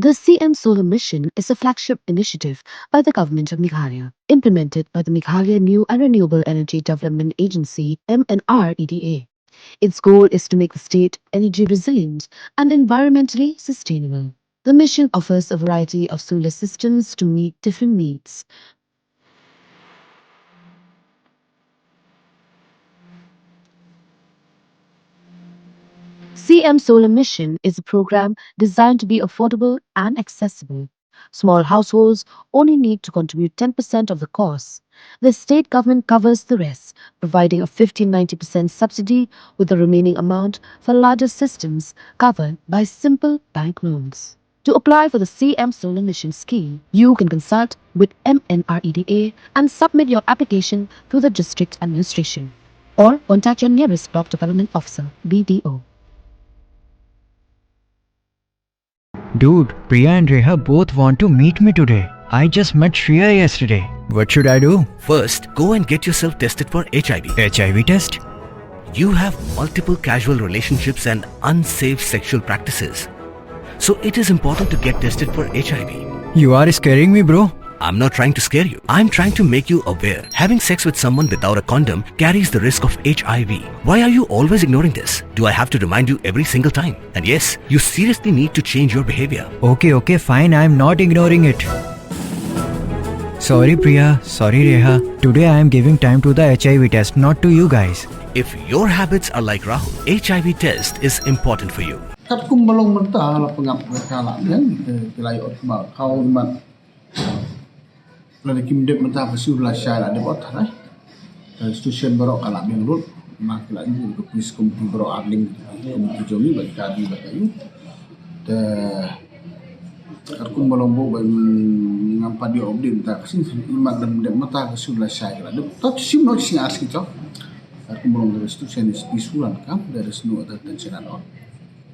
The CM Solar Mission is a flagship initiative by the government of Meghalaya, implemented by the Meghalaya New and Renewable Energy Development Agency (MNREDA). Its goal is to make the state energy resilient and environmentally sustainable. The mission offers a variety of solar systems to meet different needs. CM Solar Mission is a program designed to be affordable and accessible. Small households only need to contribute 10% of the cost. The state government covers the rest, providing a 15-90% subsidy with the remaining amount for larger systems covered by simple bank loans. To apply for the CM Solar Mission scheme, you can consult with MNREDA and submit your application through the district administration or contact your nearest block development officer (BDO). Dude, Priya and Reha both want to meet me today. I just met Shreya yesterday. What should I do? First, go and get yourself tested for HIV. HIV test? You have multiple casual relationships and unsafe sexual practices. So it is important to get tested for HIV. You are scaring me, bro. I'm not trying to scare you. I'm trying to make you aware. Having sex with someone without a condom carries the risk of HIV. Why are you always ignoring this? Do I have to remind you every single time? And yes, you seriously need to change your behavior. Okay, fine. I'm not ignoring it. Sorry, Priya. Sorry, Reha. Today I am giving time to the HIV test, not to you guys. If your habits are like Rahul, HIV test is important for you. Kat kumbalong mentah la pengap kala yang kelai ot ba kau imat la kim dep mentah pasu la sya la dep ot hai station barok kala yang rut mak la ni ko police komiti barok arling komiti jomi ba kadi ba kayu te kat kumbalong bo ba ngampa di obdi mentah kasin imat dan dep mentah pasu la sya la dep tot sim no sing aski to kat kumbalong dari station isulan kam dari snu attention on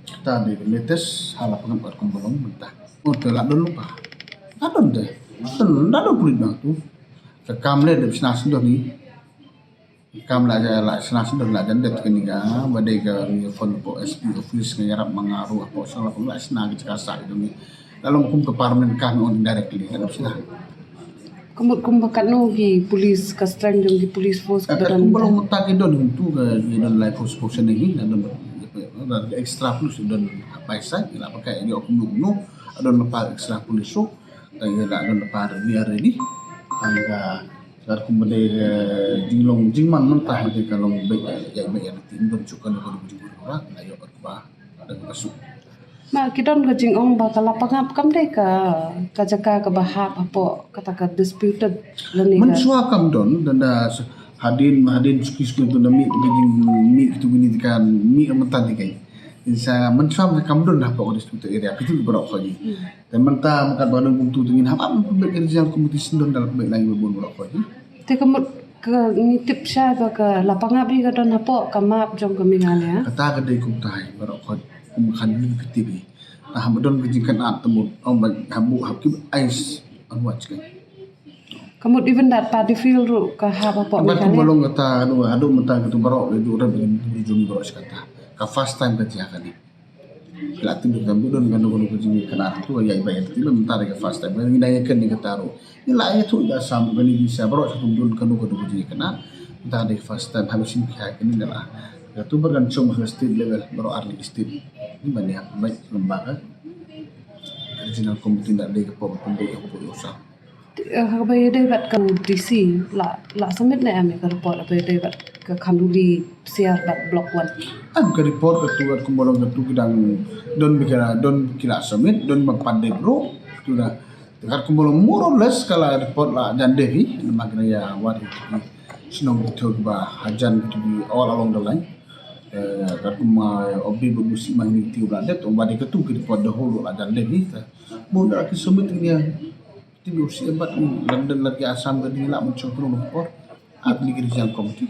kita di latest hal pengempat kumbalong mentah. Oh, telak dulu lupa. Adon deh. Adon kulit bang tu. Kekam le de senas dah ni. Kam la ja la senas dah la jan det keniga badai ka ni phone po SP office ngarap mangaru apa salah pula senang kasa itu ni. Lalu hukum ke parlimen kan on directly. Ada sih. Kumut kumbakat no gi police kastran jong gi police force kedalam. Kumbalong mentah ke don tu ke don life force ni dan dan extra plus dan paisa ila pakai dia oknum adon lepas extra plus so dan ila adon lepas dia ready angga dar kumade jinglong jingman mentah di kalau baik ya baik tim don cukan ko di orang ayo ba dan masuk ma kidon gajing ong ba kala pangap kam dei ka jaka ka bahap apo kata ka disputed lening mensua kam don dan hadin skis tu nami mi itu gini kan mi mentah dikai isa mensua kam don apa ko disputed area itu berok lagi dan mentah makan badon buntu tungin apa pembek kerja kompetisi don dalam baik lagi berok lagi te kamut ke ngitip sya ka lapangap bi ka don apo kamap jong kamingane kata kedai kumtai berok ko kumkan ni ketibi nah badon kejikan temut om habu hakib ais anwat kan kamut even that party feel ru ka haba po mi kan bolong kata adu mentang itu barok itu orang begini jumi barok sekata ka first time kerja kan ni latih tu kan budon kan dulu kerja kena tu ya ibai itu mentang ke first time ni nanya kan ni kata ru ni lah itu dah sam kan bisa barok satu budon kan dulu kerja kena mentang ke first time habisin pihak ini adalah itu bergantung ke state level barok arli state ni banyak baik lembaga regional committee nak dia ke pembeli apa usaha habay dapat ka DC la summit na ame ka report habay dapat ka kanduli siar bat block 1 am ka report ka tuat kumbolong ka tu kidang don kila summit don mapande bro tu dah dekat kumbolong more or less kala report la jan devi magna ya wari sinong tu ba hajan tu all along the line kat kuma obi berusi magniti uladet ombadi ka tu report the whole la jan devi mo da ki summit ni di usia bat London lagi asam tadi lah muncul ke rumah por aplikasi yang komiti